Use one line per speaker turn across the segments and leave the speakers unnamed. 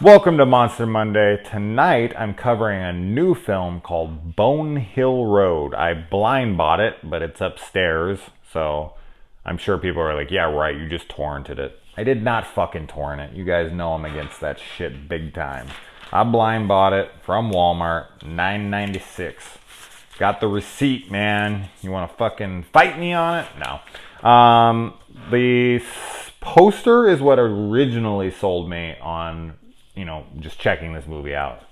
Welcome to Monster Monday. Tonight I'm covering a new film called Bonehill Road. I blind bought it, but it's upstairs, so I'm sure people are like, yeah, right, you just torrented it. I did not fucking torrent it. You guys know I'm against that shit big time. I blind bought it from Walmart, $9.96. Got the receipt, man. You want to fucking fight me on it? No. The poster is what originally sold me on, just checking this movie out.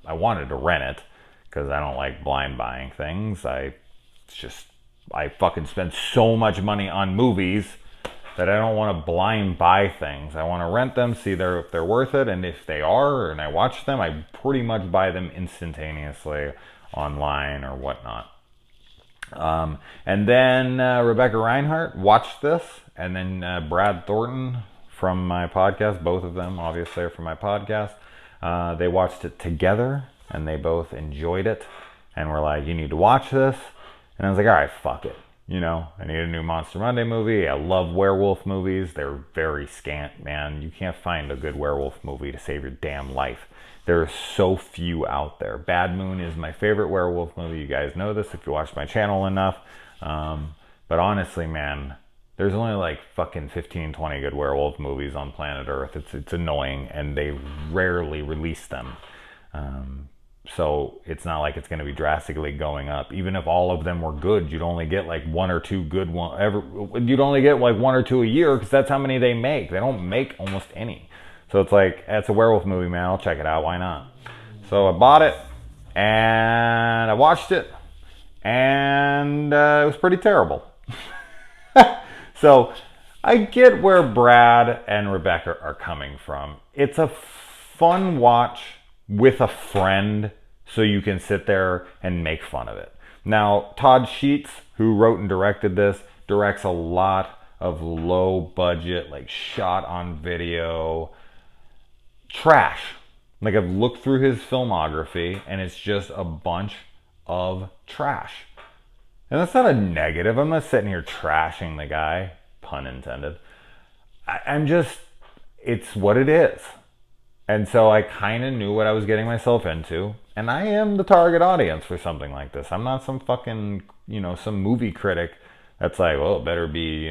I wanted to rent it because I don't like blind buying things. I fucking spend so much money on movies that I don't want to blind buy things. I want to rent them, see if they're worth it, and if they are, and I watch them, I pretty much buy them instantaneously online or whatnot. And then Rebecca Reinhart watched this, and then Brad Thornton from my podcast, both of them obviously are from my podcast. They watched it together, and they both enjoyed it, and were like, you need to watch this. And I was like, all right, fuck it. I need a new Monster Monday movie. I love werewolf movies. They're very scant, man. You can't find a good werewolf movie to save your damn life. There are so few out there. Bad Moon is my favorite werewolf movie. You guys know this if you watch my channel enough. But honestly, man, there's only like fucking 15, 20 good werewolf movies on planet Earth. It's annoying, and they rarely release them. So it's not like it's going to be drastically going up. Even if all of them were good, you'd only get like one or two good one. You'd only get like one or two a year because that's how many they make. They don't make almost any. So it's like, it's a werewolf movie, man. I'll check it out. Why not? So I bought it, and I watched it, and it was pretty terrible. So I get where Brad and Rebecca are coming from. It's a fun watch with a friend, so you can sit there and make fun of it. Now, Todd Sheets, who wrote and directed this, directs a lot of low budget, like shot on video trash. Like, I've looked through his filmography, and it's just a bunch of trash. And that's not a negative. I'm not sitting here trashing the guy, pun intended. It's what it is. And so I kind of knew what I was getting myself into. And I am the target audience for something like this. I'm not some fucking, some movie critic that's like, well, it better be,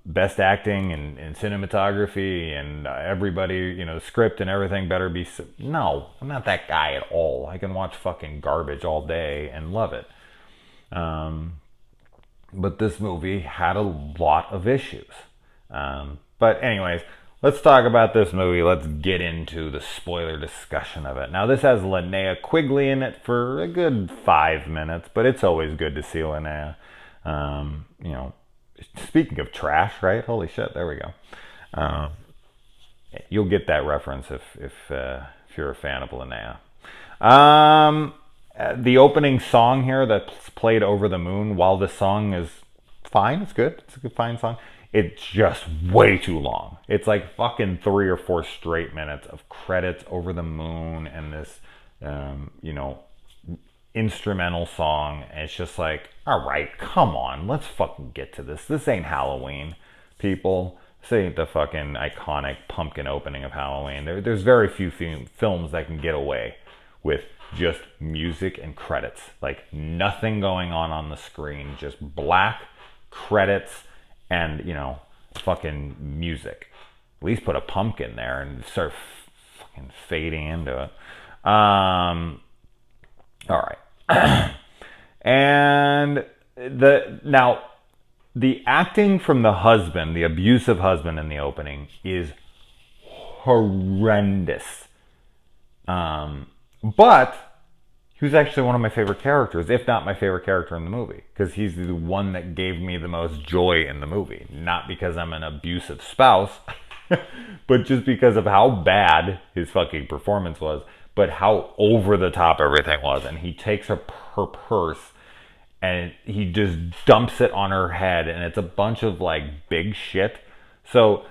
best acting and cinematography and everybody, script and everything better be. No, I'm not that guy at all. I can watch fucking garbage all day and love it. But this movie had a lot of issues. But anyways, let's talk about this movie. Let's get into the spoiler discussion of it. Now, this has Linnea Quigley in it for a good 5 minutes, but it's always good to see Linnea. Speaking of trash, right? Holy shit, there we go. You'll get that reference if you're a fan of Linnea. The opening song here that's played over the moon, while the song is fine, it's good, it's a good, fine song, it's just way too long. It's like fucking 3 or 4 straight minutes of credits over the moon and this, instrumental song. And it's just like, all right, come on, let's fucking get to this. This ain't Halloween, people. This ain't the fucking iconic pumpkin opening of Halloween. There's very few films that can get away with just music and credits. Like, nothing going on the screen, just black credits and, fucking music. At least put a pumpkin there and start fucking fading into it. All right. And the acting from the husband, the abusive husband in the opening, is horrendous. But he was actually one of my favorite characters, if not my favorite character in the movie, because he's the one that gave me the most joy in the movie. Not because I'm an abusive spouse, but just because of how bad his fucking performance was, but how over the top everything was. And he takes her purse and he just dumps it on her head, and it's a bunch of like big shit. So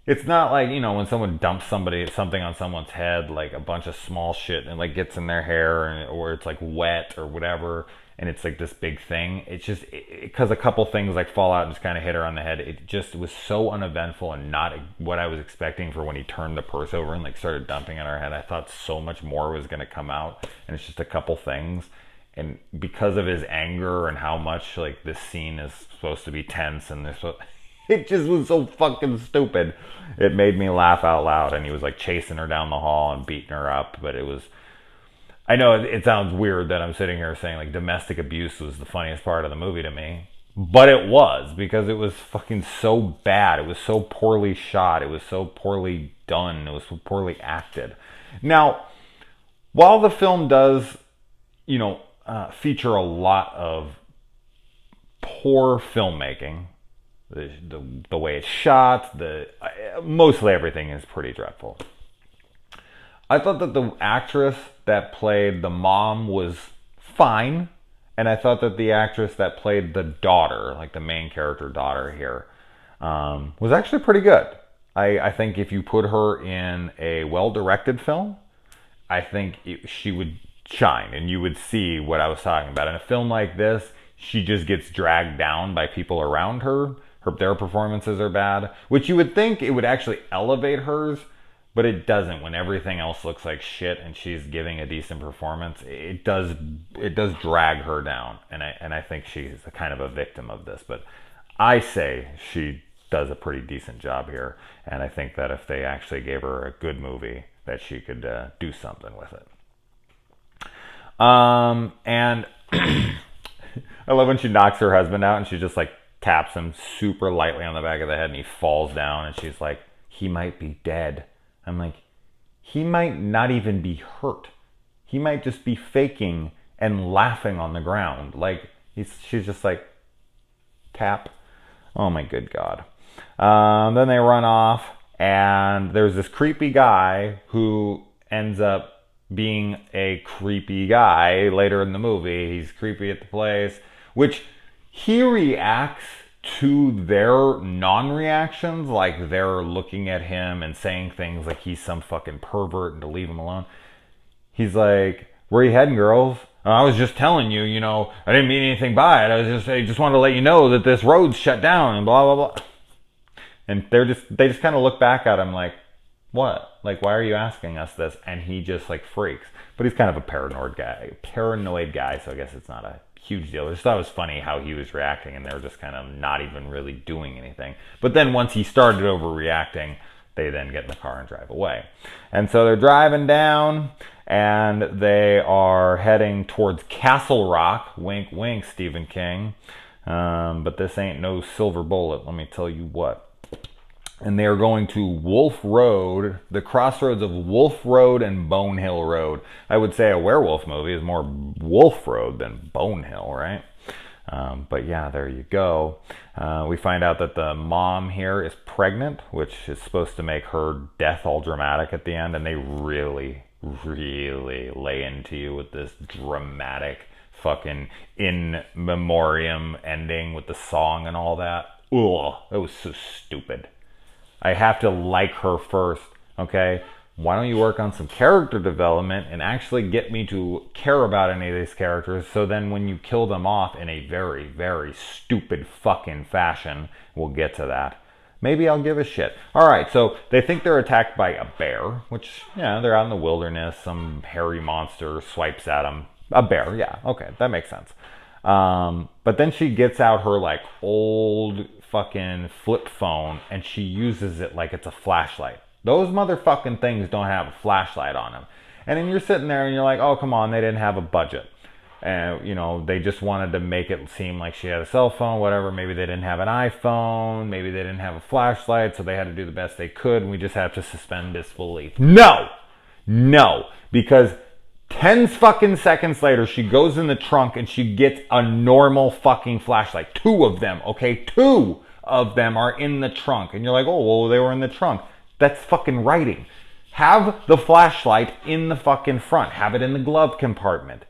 it's not like, when someone dumps something on someone's head, like a bunch of small shit, and like gets in their hair, or it's like wet or whatever, and it's like this big thing. It's just because a couple things like fall out and just kind of hit her on the head. It just was so uneventful and not what I was expecting for when he turned the purse over and like started dumping on her head. I thought so much more was going to come out, and it's just a couple things. And because of his anger and how much like this scene is supposed to be tense and this, it just was so fucking stupid. It made me laugh out loud. And he was like chasing her down the hall and beating her up, but it was. I know it sounds weird that I'm sitting here saying like domestic abuse was the funniest part of the movie to me, but it was, because it was fucking so bad. It was so poorly shot. It was so poorly done. It was so poorly acted. Now, while the film does, feature a lot of poor filmmaking, the way it's shot, mostly everything is pretty dreadful. I thought that the actress that played the mom was fine, and I thought that the actress that played the daughter, like the main character daughter here, was actually pretty good. I think if you put her in a well-directed film, I think she would shine, and you would see what I was talking about. In a film like this, she just gets dragged down by people around her. Their performances are bad, which you would think it would actually elevate hers, but it doesn't. When everything else looks like shit and she's giving a decent performance, it does drag her down, and I think she's a kind of a victim of this. But I say she does a pretty decent job here, and I think that if they actually gave her a good movie, that she could do something with it. And I love when she knocks her husband out and she just like taps him super lightly on the back of the head and he falls down, and she's like, he might be dead. I'm like, he might not even be hurt. He might just be faking and laughing on the ground. Like, she's just like, tap. Oh my good God. Then they run off, and there's this creepy guy who ends up being a creepy guy later in the movie. He's creepy at the place, which he reacts to their non-reactions, like they're looking at him and saying things like he's some fucking pervert and to leave him alone. He's like, where are you heading, girls? I was just telling you, I didn't mean anything by it. I just wanted to let you know that this road's shut down and blah, blah, blah. And they just kind of look back at him like, what? Like, why are you asking us this? And he just like freaks. But he's kind of a paranoid guy, so I guess it's not a huge deal. I just thought it was funny how he was reacting, and they were just kind of not even really doing anything. But then once he started overreacting, they then get in the car and drive away. And so they're driving down, and they are heading towards Castle Rock. Wink, wink, Stephen King. But this ain't no silver bullet, let me tell you what. And they are going to Wolf Road, the crossroads of Wolf Road and Bonehill Road. I would say a werewolf movie is more Wolf Road than Bonehill, right? But yeah, there you go. We find out that the mom here is pregnant, which is supposed to make her death all dramatic at the end. And they really, really lay into you with this dramatic fucking in memoriam ending with the song and all that. Ugh, that was so stupid. I have to like her first, okay? Why don't you work on some character development and actually get me to care about any of these characters, so then when you kill them off in a very, very stupid fucking fashion, we'll get to that, maybe I'll give a shit. Alright, so they think they're attacked by a bear, which, yeah, they're out in the wilderness, some hairy monster swipes at them. A bear, yeah, okay, that makes sense. But then she gets out her like old fucking flip phone and she uses it like it's a flashlight. Those motherfucking things don't have a flashlight on them. And then you're sitting there and you're like, oh, come on, they didn't have a budget. And, they just wanted to make it seem like she had a cell phone, whatever. Maybe they didn't have an iPhone. Maybe they didn't have a flashlight, so they had to do the best they could. And we just have to suspend disbelief. No! Because 10 fucking seconds later, she goes in the trunk and she gets a normal fucking flashlight. 2 of them, okay? 2 of them are in the trunk. And you're like, oh, well, they were in the trunk. That's fucking writing. Have the flashlight in the fucking front. Have it in the glove compartment.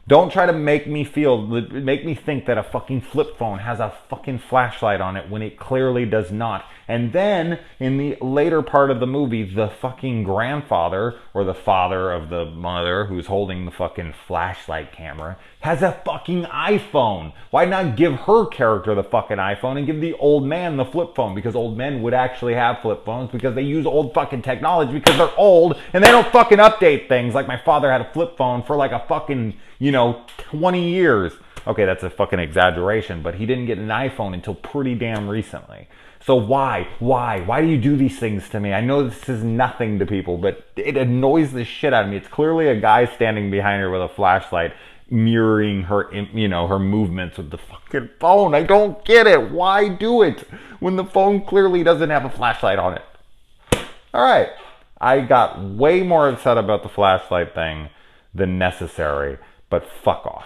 Don't try to make me think that a fucking flip phone has a fucking flashlight on it when it clearly does not. And then, in the later part of the movie, the fucking grandfather, or the father of the mother who's holding the fucking flashlight camera, has a fucking iPhone. Why not give her character the fucking iPhone and give the old man the flip phone? Because old men would actually have flip phones because they use old fucking technology because they're old and they don't fucking update things. Like my father had a flip phone for like a fucking, 20 years. Okay, that's a fucking exaggeration, but he didn't get an iPhone until pretty damn recently. So why? Why do you do these things to me? I know this is nothing to people, but it annoys the shit out of me. It's clearly a guy standing behind her with a flashlight, mirroring her, her movements with the fucking phone. I don't get it. Why do it when the phone clearly doesn't have a flashlight on it? All right. I got way more upset about the flashlight thing than necessary, but fuck off.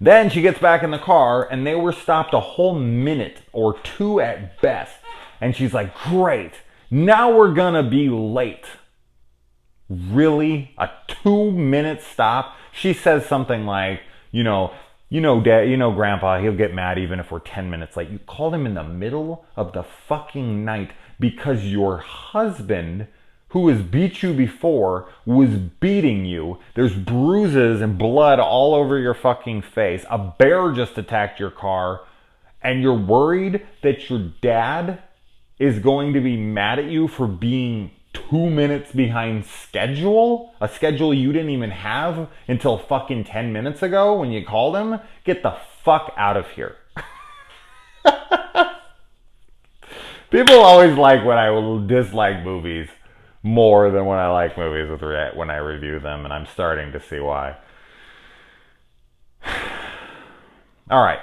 Then she gets back in the car, and they were stopped a whole minute or two at best. And she's like, great, now we're gonna be late. Really? A 2-minute stop? She says something like, Dad, Grandpa, he'll get mad even if we're 10 minutes late. You called him in the middle of the fucking night because your husband, who has beat you before, was beating you. There's bruises and blood all over your fucking face. A bear just attacked your car, and you're worried that your dad is going to be mad at you for being 2 minutes behind schedule? A schedule you didn't even have until fucking 10 minutes ago when you called him? Get the fuck out of here. People always like when I will dislike movies more than when I like movies when I review them, and I'm starting to see why. Alright.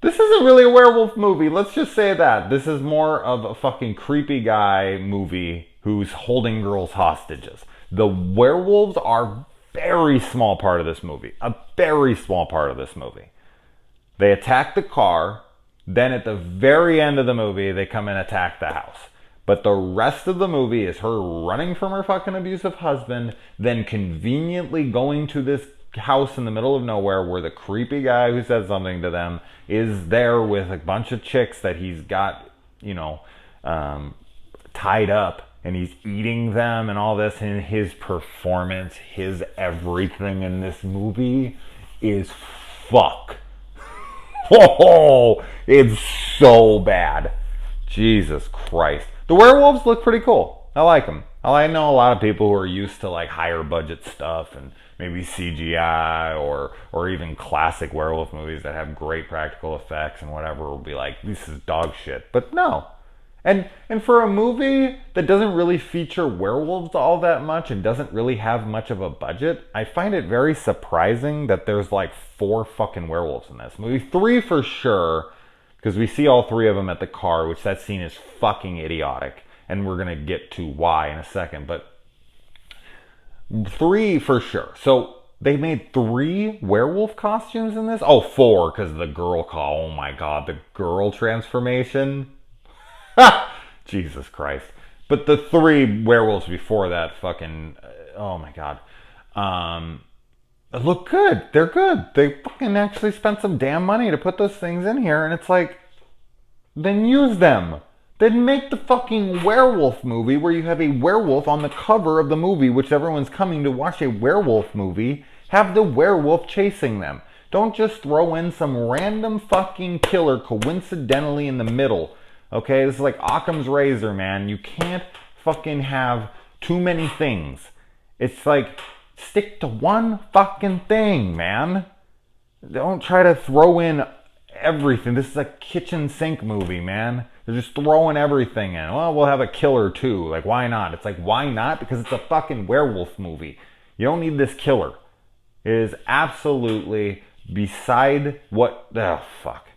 This isn't really a werewolf movie, let's just say that. This is more of a fucking creepy guy movie who's holding girls hostages. The werewolves are a very small part of this movie. A very small part of this movie. They attack the car, then at the very end of the movie, they come and attack the house. But the rest of the movie is her running from her fucking abusive husband, then conveniently going to this house in the middle of nowhere where the creepy guy who said something to them is there with a bunch of chicks that he's got, tied up, and he's eating them and all this. And his performance, his everything in this movie is fuck. Oh, it's so bad. Jesus Christ. The werewolves look pretty cool. I like them. I know a lot of people who are used to like higher budget stuff and maybe CGI or even classic werewolf movies that have great practical effects and whatever will be like, this is dog shit. But no. And for a movie that doesn't really feature werewolves all that much and doesn't really have much of a budget, I find it very surprising that there's like 4 fucking werewolves in this movie. 3 for sure, because we see all 3 of them at the car, which that scene is fucking idiotic. And we're going to get to why in a second. But 3 for sure. So they made 3 werewolf costumes in this? Oh, 4, because the girl call. Oh my god, the girl transformation. Jesus Christ. But the 3 werewolves before that fucking... oh my god. Look good. They're good. They fucking actually spent some damn money to put those things in here, and it's like, then use them. Then make the fucking werewolf movie where you have a werewolf on the cover of the movie, which everyone's coming to watch a werewolf movie. Have the werewolf chasing them. Don't just throw in some random fucking killer coincidentally in the middle. Okay, this is like Occam's razor, man. You can't fucking have too many things. It's like, stick to one fucking thing, man. Don't try to throw in everything. This is a kitchen sink movie, man. They're just throwing everything in. Well, we'll have a killer too. Like, why not? It's like, why not? Because it's a fucking werewolf movie. You don't need this killer. It is absolutely beside what... oh, fuck.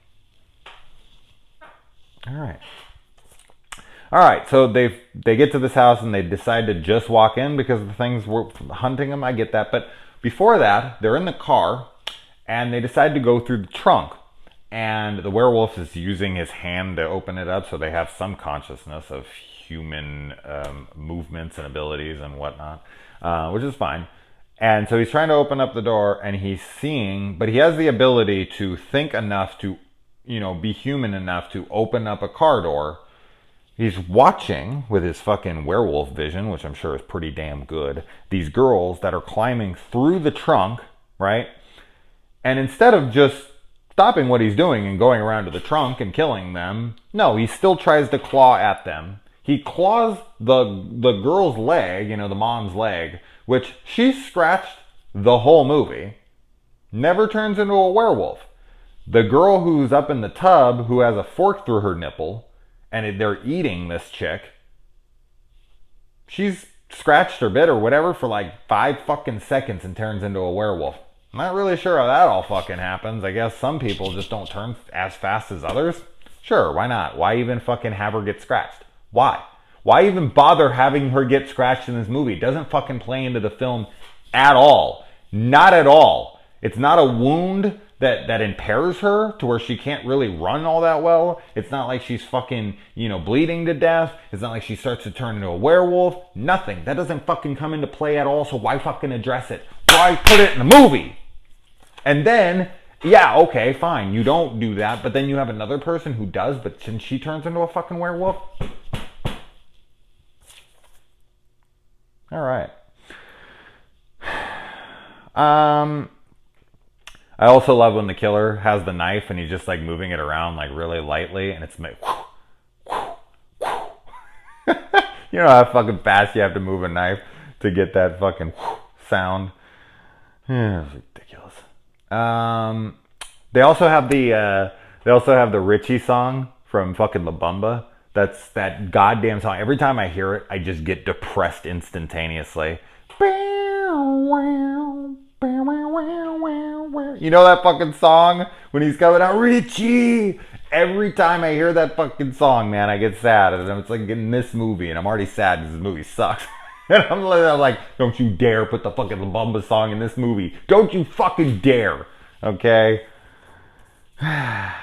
Alright, so they get to this house and they decide to just walk in because the things were hunting them. I get that. But before that, they're in the car and they decide to go through the trunk. And the werewolf is using his hand to open it up, so they have some consciousness of human movements and abilities and whatnot, which is fine. And so he's trying to open up the door, and he's seeing, but he has the ability to think enough to, be human enough to open up a car door. He's watching with his fucking werewolf vision, which I'm sure is pretty damn good, these girls that are climbing through the trunk, right? And instead of just stopping what he's doing and going around to the trunk and killing them, no, he still tries to claw at them. He claws the girl's leg, the mom's leg, which she scratched the whole movie. Never turns into a werewolf. The girl who's up in the tub, who has a fork through her nipple, and they're eating this chick, she's scratched or bit or whatever for like 5 fucking seconds and turns into a werewolf. I'm not really sure how that all fucking happens. I guess some people just don't turn as fast as others. Sure, why not? Why even fucking have her get scratched? Why? Why even bother having her get scratched in this movie? It doesn't fucking play into the film at all. Not at all. It's not a wound that impairs her to where she can't really run all that well. It's not like she's fucking, bleeding to death. It's not like she starts to turn into a werewolf. Nothing. That doesn't fucking come into play at all, so why fucking address it? Why put it in the movie? And then, yeah, okay, fine, you don't do that, but then you have another person who does, but since she turns into a fucking werewolf? Alright. I also love when the killer has the knife and he's just like moving it around like really lightly, and it's like, you know how fucking fast you have to move a knife to get that fucking sound? It's ridiculous. They also have the Richie song from fucking La Bamba. That's that goddamn song. Every time I hear it, I just get depressed instantaneously. You know that fucking song when he's coming out, Richie? Every time I hear that fucking song, man, I get sad. And it's like in this movie, and I'm already sad because this movie sucks. And I'm like, don't you dare put the fucking La Bamba song in this movie. Don't you fucking dare. Okay? Alright.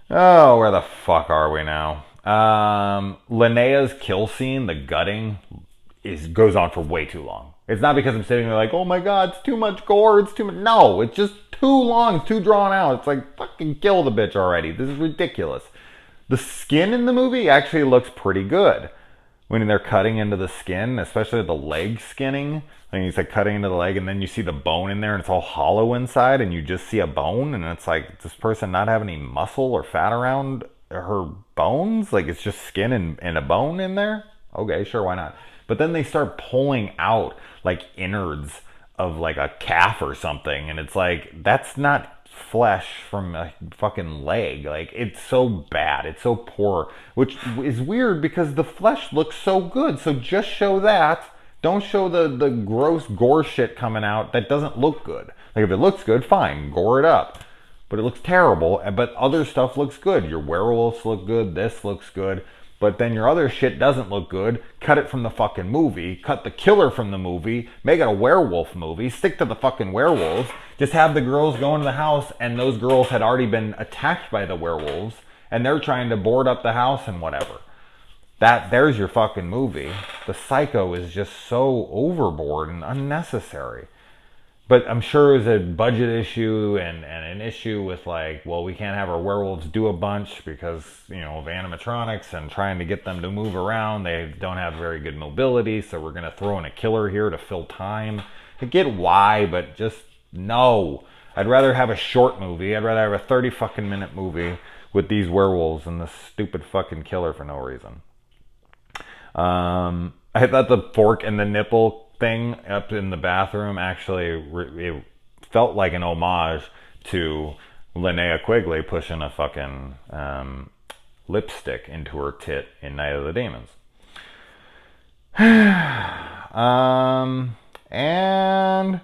Oh, where the fuck are we now? Linnea's kill scene, the gutting, goes on for way too long. It's not because I'm sitting there like, oh my god, it's too much gore, it's too much. No, it's just too long, it's too drawn out. It's like, fucking kill the bitch already. This is ridiculous. The skin in the movie actually looks pretty good. When they're cutting into the skin, especially the leg skinning. Like he's like cutting into the leg and then you see the bone in there and it's all hollow inside and you just see a bone and it's like, does this person not have any muscle or fat around her bones? Like it's just skin and a bone in there? Okay, sure, why not? But then they start pulling out like innards of like a calf or something and it's like, that's not flesh from a fucking leg. Like it's so bad, it's so poor, which is weird because the flesh looks so good. So just show that. Don't show the gross gore shit coming out that doesn't look good. Like if it looks good, fine, gore it up. But it looks terrible, but other stuff looks good. Your werewolves look good, this looks good, but then your other shit doesn't look good. Cut it from the fucking movie, cut the killer from the movie, make it a werewolf movie, stick to the fucking werewolves, just have the girls go into the house and those girls had already been attacked by the werewolves and they're trying to board up the house and whatever. There's your fucking movie. The Psycho is just so overboard and unnecessary. But I'm sure it's a budget issue and an issue with like, well, we can't have our werewolves do a bunch because, of animatronics and trying to get them to move around. They don't have very good mobility, so we're going to throw in a killer here to fill time. I get why, but just no. I'd rather have a short movie. I'd rather have a 30 fucking minute movie with these werewolves and this stupid fucking killer for no reason. I thought the fork and the nipple thing up in the bathroom actually it felt like an homage to Linnea Quigley pushing a fucking lipstick into her tit in Night of the Demons. And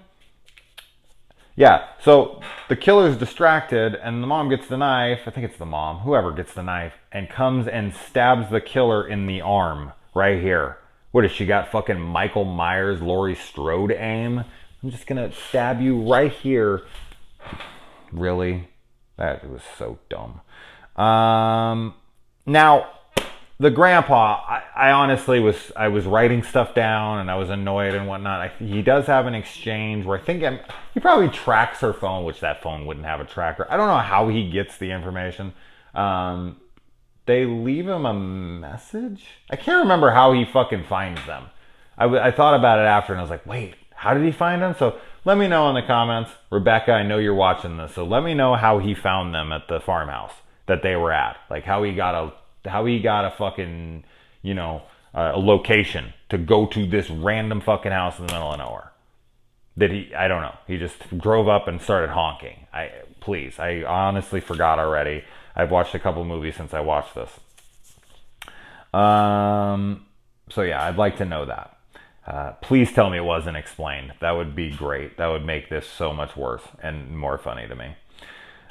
yeah, so the killer's distracted and the mom gets the knife. I think it's the mom, whoever gets the knife, and comes and stabs the killer in the arm right here. What has she got? Fucking Michael Myers, Laurie Strode aim? I'm just gonna stab you right here. Really? That was so dumb. Now, the grandpa, I honestly I was writing stuff down and I was annoyed and whatnot. He does have an exchange where I think he probably tracks her phone, which that phone wouldn't have a tracker. I don't know how he gets the information. They leave him a message. I can't remember how he fucking finds them. I thought about it after and I was like, wait, how did he find them? So let me know in the comments. Rebecca, I know you're watching this, so let me know how he found them at the farmhouse that they were at. Like how he got a fucking, a location to go to this random fucking house in the middle of nowhere. I don't know. He just drove up and started honking. I honestly forgot already. I've watched a couple movies since I watched this. So yeah, I'd like to know that. Please tell me it wasn't explained. That would be great. That would make this so much worse and more funny to me.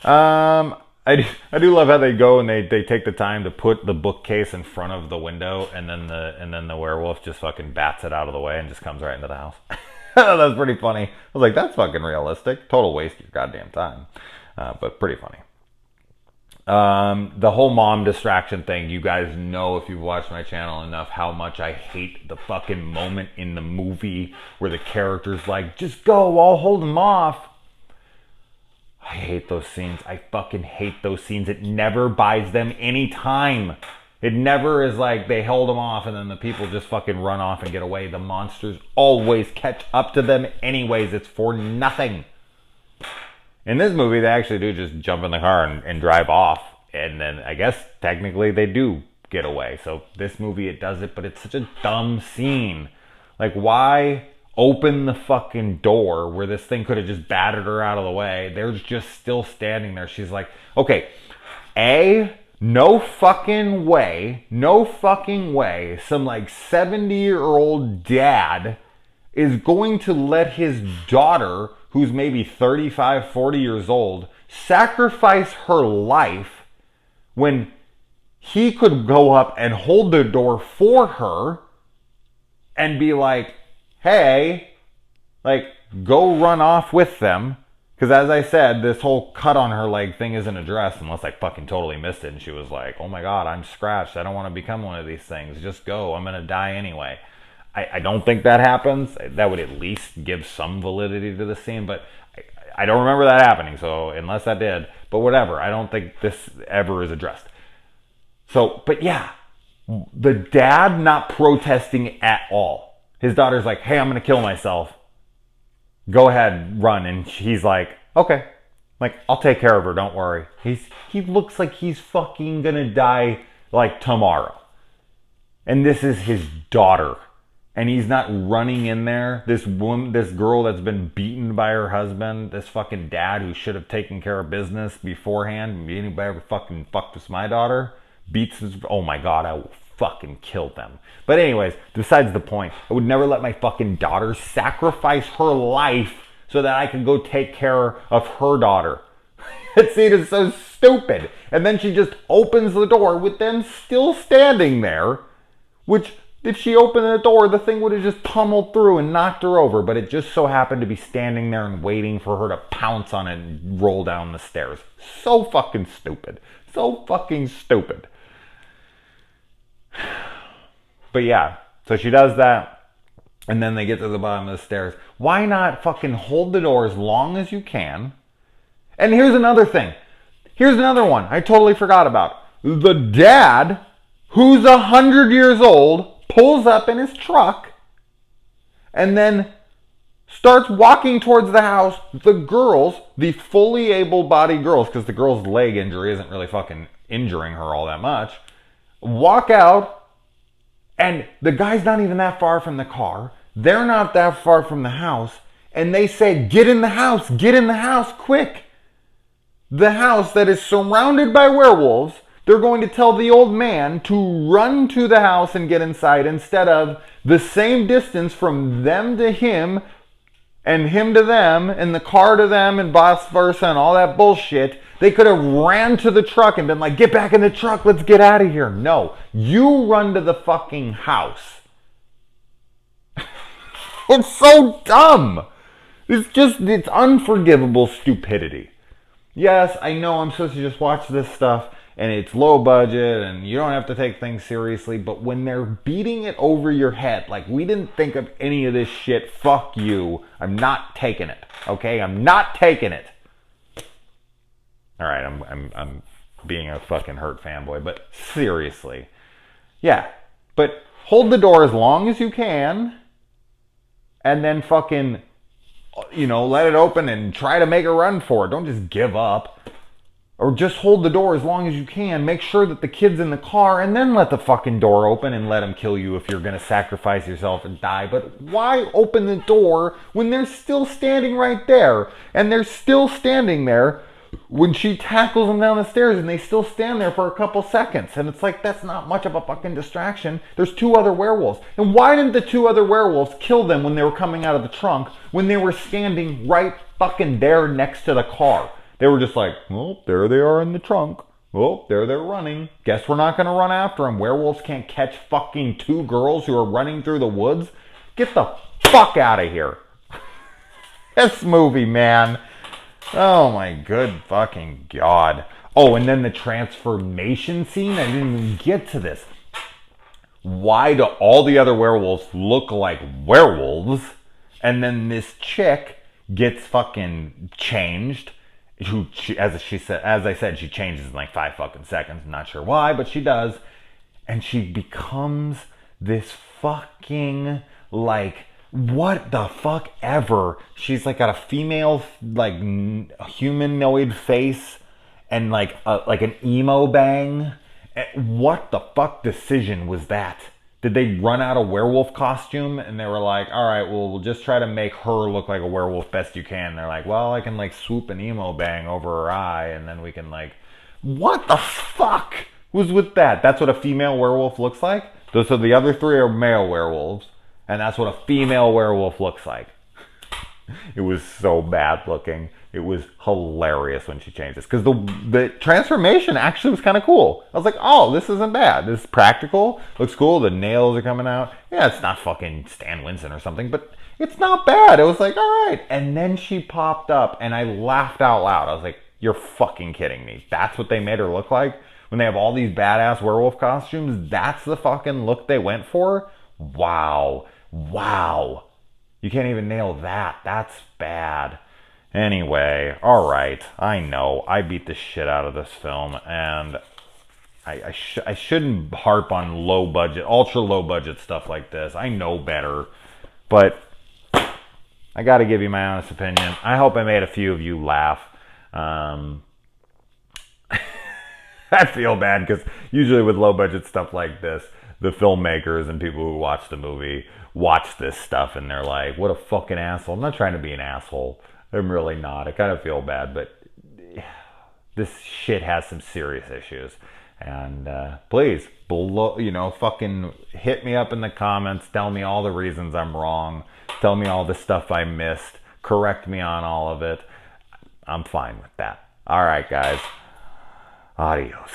I do love how they go and they take the time to put the bookcase in front of the window, and then the werewolf just fucking bats it out of the way and just comes right into the house. That's pretty funny. I was like, that's fucking realistic. Total waste of your goddamn time, but pretty funny. The whole mom distraction thing, you guys know if you've watched my channel enough how much I hate the fucking moment in the movie where the character's like, just go, I'll hold him off. I hate those scenes. I fucking hate those scenes. It never buys them any time. It never is like they hold them off and then the people just fucking run off and get away. The monsters always catch up to them anyways. It's for nothing. In this movie, they actually do just jump in the car and drive off. And then I guess technically they do get away. So this movie, it does it, but it's such a dumb scene. Like, why open the fucking door where this thing could have just battered her out of the way? They're just still standing there. She's like, okay, no fucking way some like 70-year-old dad is going to let his daughter, who's maybe 35, 40 years old, sacrifice her life when he could go up and hold the door for her and be like, hey, like, go run off with them. Because as I said, this whole cut on her leg thing isn't addressed unless I fucking totally missed it. And she was like, oh my God, I'm scratched. I don't want to become one of these things. Just go. I'm going to die anyway. I don't think that happens. That would at least give some validity to the scene, but I don't remember that happening. So unless that did, but whatever. I don't think this ever is addressed. So, but yeah, the dad not protesting at all. His daughter's like, hey, I'm going to kill myself. Go ahead, run. And he's like, okay, like, I'll take care of her. Don't worry. He looks like he's fucking going to die like tomorrow. And this is his daughter. And he's not running in there. This girl that's been beaten by her husband, this fucking dad who should have taken care of business beforehand. Anybody ever fucking fucked with my daughter? Oh my God, I will fucking kill them. But anyways, besides the point, I would never let my fucking daughter sacrifice her life so that I could go take care of her daughter. That scene is so stupid. And then she just opens the door with them still standing there, which, if she opened the door, the thing would have just pummeled through and knocked her over. But it just so happened to be standing there and waiting for her to pounce on it and roll down the stairs. So fucking stupid. So fucking stupid. But yeah, so she does that. And then they get to the bottom of the stairs. Why not fucking hold the door as long as you can? And here's another thing. Here's another one I totally forgot about. The dad, who's 100 years old, pulls up in his truck and then starts walking towards the house. The girls, the fully able-bodied girls, because the girl's leg injury isn't really fucking injuring her all that much, walk out, and the guy's not even that far from the car. They're not that far from the house, and they say, get in the house, quick. The house that is surrounded by werewolves. They're going to tell the old man to run to the house and get inside instead of the same distance from them to him and him to them and the car to them and vice versa and all that bullshit. They could have ran to the truck and been like, get back in the truck, let's get out of here. No, you run to the fucking house. It's so dumb. It's unforgivable stupidity. Yes, I know I'm supposed to just watch this stuff and it's low budget and you don't have to take things seriously, but when they're beating it over your head, like, we didn't think of any of this shit, fuck you, I'm not taking it, okay? I'm not taking it. All right, I'm being a fucking hurt fanboy, but seriously. Yeah, but hold the door as long as you can, and then fucking, let it open and try to make a run for it. Don't just give up. Or just hold the door as long as you can. Make sure that the kid's in the car, and then let the fucking door open and let him kill you if you're going to sacrifice yourself and die. But why open the door when they're still standing right there? And they're still standing there when she tackles them down the stairs, and they still stand there for a couple seconds. And it's like, that's not much of a fucking distraction. There's 2 other werewolves. And why didn't the 2 other werewolves kill them when they were coming out of the trunk, when they were standing right fucking there next to the car? They were just like, well, there they are in the trunk. Well, there they're running. Guess we're not going to run after them. Werewolves can't catch fucking 2 girls who are running through the woods. Get the fuck out of here. This movie, man. Oh my good fucking God. Oh, and then the transformation scene. I didn't even get to this. Why do all the other werewolves look like werewolves? And then this chick gets fucking changed. As I said, she changes in like 5 fucking seconds. I'm not sure why, but she does. And she becomes this fucking, like, what the fuck ever. She's like got a female, like, humanoid face and like an emo bang. What the fuck decision was that? Did they run out of werewolf costume and they were like, all right, well, we'll just try to make her look like a werewolf best you can. And they're like, well, I can like swoop an emo bang over her eye and then we can like, what the fuck was with that? That's what a female werewolf looks like? So the other 3 are male werewolves, and that's what a female werewolf looks like. It was so bad looking. It was hilarious when she changed this, because the transformation actually was kind of cool. I was like, oh, this isn't bad. This is practical. Looks cool. The nails are coming out. Yeah, it's not fucking Stan Winston or something, but it's not bad. It was like, all right. And then she popped up, and I laughed out loud. I was like, you're fucking kidding me. That's what they made her look like? When they have all these badass werewolf costumes, that's the fucking look they went for? Wow. Wow. You can't even nail that. That's bad. Anyway, alright, I know, I beat the shit out of this film, and I shouldn't harp on low budget, ultra low budget stuff like this. I know better, but I gotta give you my honest opinion. I hope I made a few of you laugh. I feel bad, because usually with low budget stuff like this, the filmmakers and people who watch the movie watch this stuff and they're like, what a fucking asshole. I'm not trying to be an asshole. I'm really not. I kind of feel bad, but this shit has some serious issues. And please, fucking hit me up in the comments. Tell me all the reasons I'm wrong. Tell me all the stuff I missed. Correct me on all of it. I'm fine with that. All right, guys. Adios.